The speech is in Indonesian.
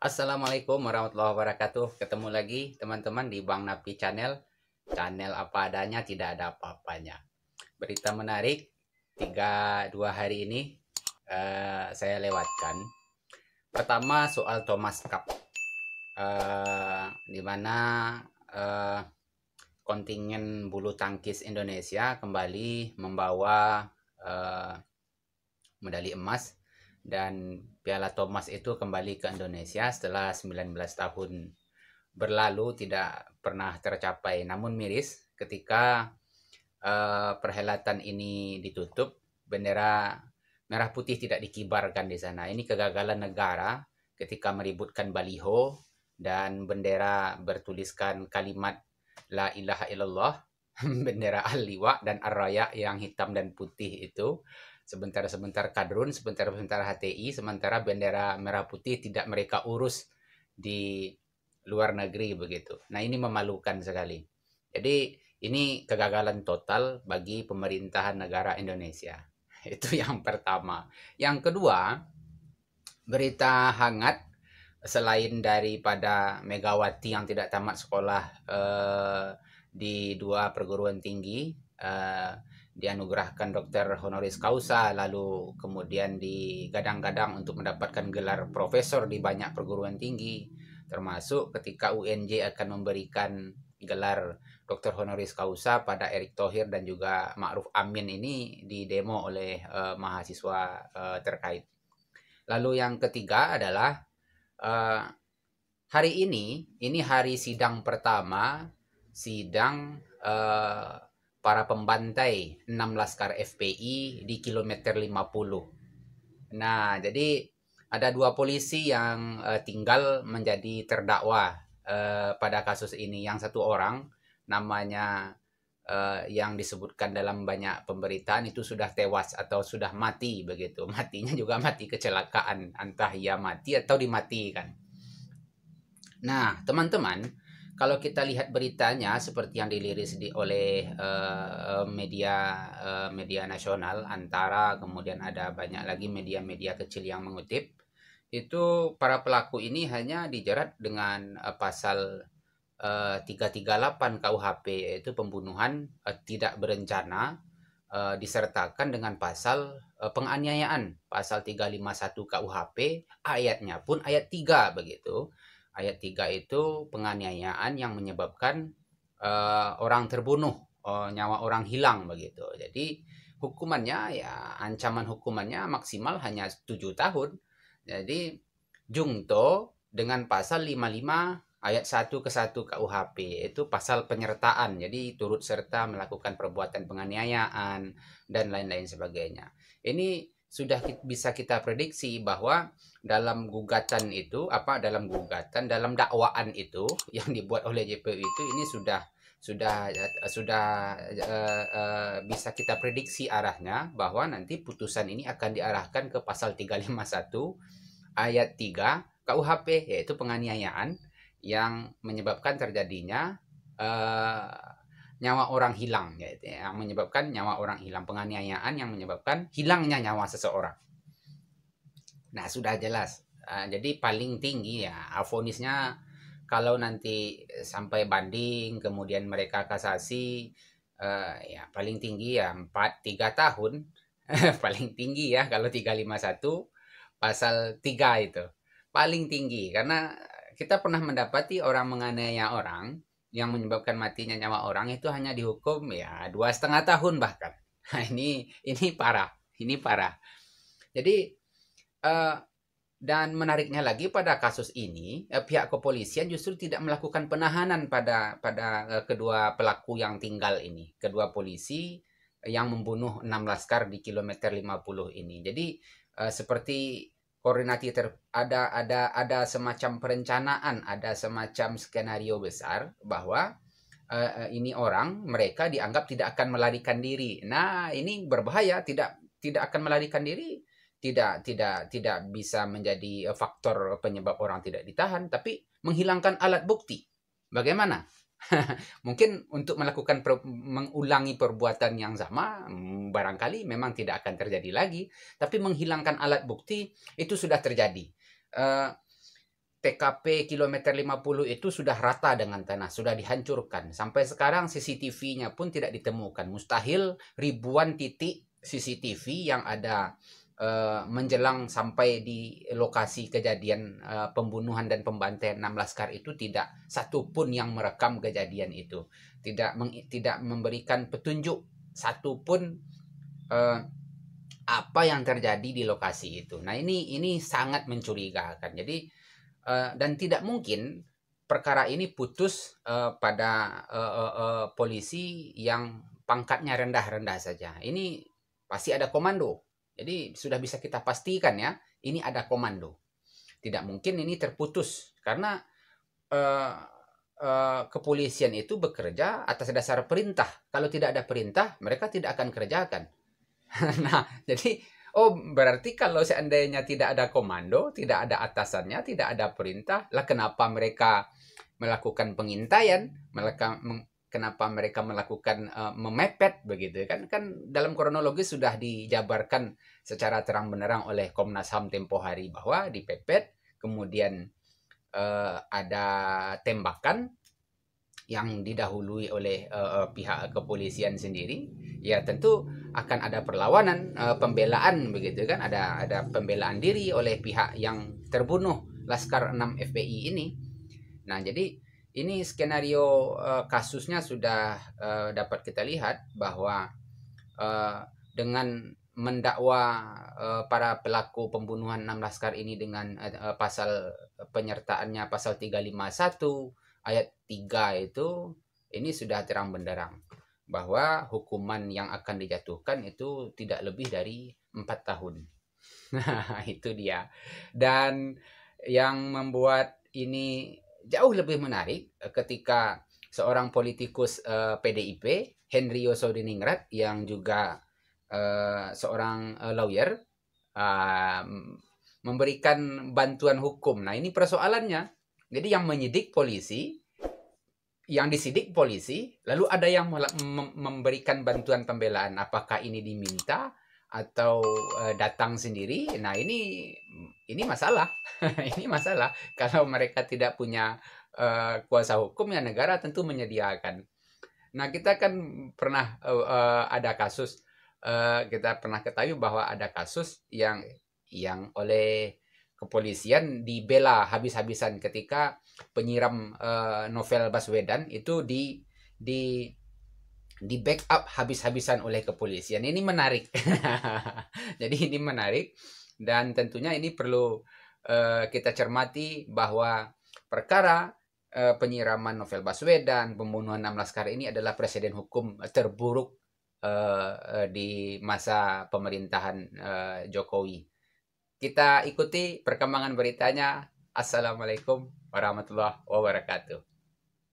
Assalamualaikum warahmatullahi wabarakatuh. Ketemu lagi teman-teman di Bang Napi Channel. Channel apa adanya, tidak ada apa-apanya. Berita menarik 2 hari ini saya lewatkan. Pertama soal Thomas Cup, di mana eh, kontingen bulu tangkis Indonesia kembali membawa eh, medali emas, dan Piala Thomas itu kembali ke Indonesia setelah 19 tahun berlalu tidak pernah tercapai. Namun miris ketika perhelatan ini ditutup, bendera merah putih tidak dikibarkan di sana. Ini kegagalan negara ketika meributkan baliho dan bendera bertuliskan kalimat La ilaha illallah, bendera Al-Liwa dan Ar-Raya yang hitam dan putih itu. Sebentar-sebentar kadrun, sebentar-sebentar HTI, sementara bendera merah putih tidak mereka urus di luar negeri begitu. Nah, ini memalukan sekali. Jadi, ini kegagalan total bagi pemerintahan negara Indonesia. Itu yang pertama. Yang kedua, berita hangat selain daripada Megawati yang tidak tamat sekolah di 2 perguruan tinggi, dianugerahkan dokter honoris causa, lalu kemudian digadang-gadang untuk mendapatkan gelar profesor di banyak perguruan tinggi, termasuk ketika UNJ akan memberikan gelar dokter honoris causa pada Erick Thohir dan juga Ma'ruf Amin, ini didemo oleh mahasiswa terkait. Lalu yang ketiga adalah hari ini hari sidang pertama, sidang para pembantai 6 Laskar FPI di kilometer 50. Nah, jadi ada 2 polisi yang tinggal menjadi terdakwa pada kasus ini. Yang satu orang namanya yang disebutkan dalam banyak pemberitaan itu sudah tewas atau sudah mati begitu. Matinya juga mati kecelakaan, entah ia mati atau dimatikan. Nah, teman-teman, kalau kita lihat beritanya seperti yang diliris oleh media nasional, Antara, kemudian ada banyak lagi media-media kecil yang mengutip, itu para pelaku ini hanya dijerat dengan pasal 338 KUHP, yaitu pembunuhan tidak berencana, disertakan dengan pasal penganiayaan, pasal 351 KUHP, ayatnya pun ayat 3 begitu. Ayat 3 itu penganiayaan yang menyebabkan orang terbunuh, nyawa orang hilang begitu. Jadi hukumannya, ya ancaman hukumannya maksimal hanya 7 tahun. Jadi jungto dengan pasal 55 ayat 1 ke 1 KUHP, itu pasal penyertaan. Jadi turut serta melakukan perbuatan penganiayaan dan lain-lain sebagainya. Ini sudah bisa kita prediksi bahwa dalam dalam dakwaan itu yang dibuat oleh JPU itu, ini sudah bisa kita prediksi arahnya, bahwa nanti putusan ini akan diarahkan ke pasal 351 ayat 3 KUHP, yaitu penganiayaan yang menyebabkan terjadinya nyawa orang hilang, yaitu yang menyebabkan nyawa orang hilang, penganiayaan yang menyebabkan hilangnya nyawa seseorang. Nah, sudah jelas. Jadi paling tinggi ya vonisnya, kalau nanti sampai banding kemudian mereka kasasi, ya paling tinggi ya 3 tahun. Paling tinggi ya kalau 351 pasal 3 itu. Paling tinggi, karena kita pernah mendapati orang menganiaya orang yang menyebabkan matinya nyawa orang itu hanya dihukum ya 2,5 tahun bahkan. Nah, ini parah, ini parah. Jadi dan menariknya lagi, pada kasus ini pihak kepolisian justru tidak melakukan penahanan pada kedua pelaku yang tinggal ini, kedua polisi yang membunuh 6 laskar di kilometer 50 ini. Jadi seperti koordinasi ada semacam perencanaan, ada semacam skenario besar bahwa ini mereka dianggap tidak akan melarikan diri. Nah, ini berbahaya. Tidak akan melarikan diri, tidak bisa menjadi faktor penyebab orang tidak ditahan, tapi menghilangkan alat bukti. Bagaimana? Mungkin untuk mengulangi perbuatan yang sama, barangkali memang tidak akan terjadi lagi, tapi menghilangkan alat bukti itu sudah terjadi. TKP kilometer 50 itu sudah rata dengan tanah, sudah dihancurkan. Sampai sekarang CCTV-nya pun tidak ditemukan. Mustahil ribuan titik CCTV yang ada menjelang sampai di lokasi kejadian pembunuhan dan pembantaian 6 laskar itu tidak satu pun yang merekam kejadian itu. Tidak memberikan petunjuk satu pun apa yang terjadi di lokasi itu. Nah, ini sangat mencurigakan. Jadi dan tidak mungkin perkara ini putus pada polisi yang pangkatnya rendah-rendah saja. Ini pasti ada komando. Jadi sudah bisa kita pastikan ya, ini ada komando. Tidak mungkin ini terputus karena kepolisian itu bekerja atas dasar perintah. Kalau tidak ada perintah, mereka tidak akan kerjakan. Nah, jadi berarti kalau seandainya tidak ada komando, tidak ada atasannya, tidak ada perintah, lah kenapa mereka melakukan pengintaian, kenapa mereka melakukan memepet begitu kan? Kan dalam kronologis sudah dijabarkan secara terang benderang oleh Komnas HAM tempo hari bahwa dipepet, kemudian ada tembakan yang didahului oleh pihak kepolisian sendiri. Ya tentu akan ada perlawanan, pembelaan begitu kan, ada pembelaan diri oleh pihak yang terbunuh Laskar 6 FPI ini. Nah, jadi ini skenario kasusnya sudah dapat kita lihat bahwa dengan mendakwa para pelaku pembunuhan 6 laskar ini dengan pasal penyertaannya pasal 351 ayat 3 itu, ini sudah terang benderang bahwa hukuman yang akan dijatuhkan itu tidak lebih dari 4 tahun. Nah, itu dia. Dan yang membuat ini jauh lebih menarik ketika seorang politikus PDIP, Henry Yosodiningrat, yang juga seorang lawyer, memberikan bantuan hukum. Nah, ini persoalannya. Jadi yang menyidik polisi, yang disidik polisi, lalu ada yang memberikan bantuan pembelaan. Apakah ini diminta atau datang sendiri? Nah, ini masalah. Ini masalah. Kalau mereka tidak punya kuasa hukum, ya negara tentu menyediakan. Nah, kita kan pernah ada kasus, kita pernah ketahui bahwa ada kasus yang oleh kepolisian dibela habis-habisan ketika penyiram novel Baswedan itu di backup habis-habisan oleh kepolisian. Ini menarik. Jadi ini menarik, dan tentunya ini perlu kita cermati bahwa perkara penyiraman novel Baswedan, pembunuhan 6 laskar ini adalah presiden hukum terburuk di masa pemerintahan Jokowi. Kita ikuti perkembangan beritanya. Assalamualaikum warahmatullahi wabarakatuh.